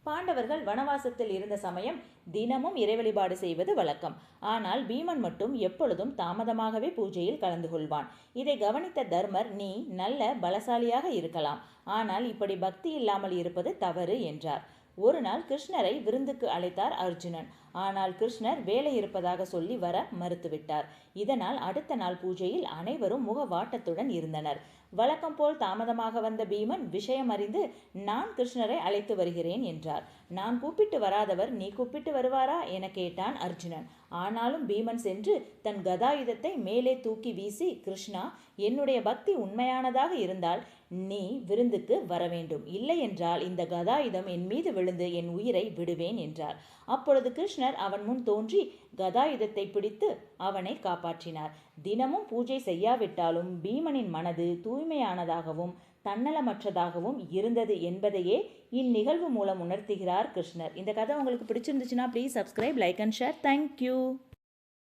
பாண்டவர்கள் வனவாசத்தில் இருந்த சமயம் தினமும் இறை வழிபாடு செய்வது வழக்கம். ஆனால் பீமன் மட்டும் எப்பொழுதும் தாமதமாகவே பூஜையில் கலந்து கொள்வான். இதை கவனித்த தர்மர், நீ நல்ல பலசாலியாக இருக்கலாம், ஆனால் இப்படி பக்தி இல்லாமல் இருப்பது தவறு என்றார். ஒரு நாள் கிருஷ்ணரை விருந்துக்கு அழைத்தார் அர்ஜுனன். ஆனால் கிருஷ்ணர் வேலை இருப்பதாக சொல்லி வர மறுத்துவிட்டார். இதனால் அடுத்த நாள் பூஜையில் அனைவரும் முகவாட்டத்துடன் இருந்தனர். வழக்கம் போல் தாமதமாக வந்த பீமன் விஷயம் அறிந்து, நான் கிருஷ்ணரை அழைத்து வருகிறேன் என்றார். நான் கூப்பிட்டு வராதவர் நீ கூப்பிட்டு வருவாரா என கேட்டான் அர்ஜுனன். ஆனாலும் பீமன் சென்று தன் கதாயுதத்தை மேலே தூக்கி வீசி, கிருஷ்ணா, என்னுடைய பக்தி உண்மையானதாக இருந்தால் நீ விருந்துக்கு வர வேண்டும், இல்லை என்றால் இந்த கதாயுதம் என் மீது விழுந்து என் உயிரை விடுவேன் என்றார். அப்பொழுது கிருஷ்ணர் அவன் முன் தோன்றி கதாயுதத்தை பிடித்து அவனை காப்பாற்றினார். தினமும் பூஜை செய்யாவிட்டாலும் பீமனின் மனது தூய்மையானதாகவும் தன்னலமற்றதாகவும் இருந்தது என்பதையே இந்நிகழ்வு மூலம் உணர்த்துகிறார் கிருஷ்ணர். இந்த கதை உங்களுக்கு பிடிச்சிருந்துச்சுன்னா please subscribe, like and share. Thank you.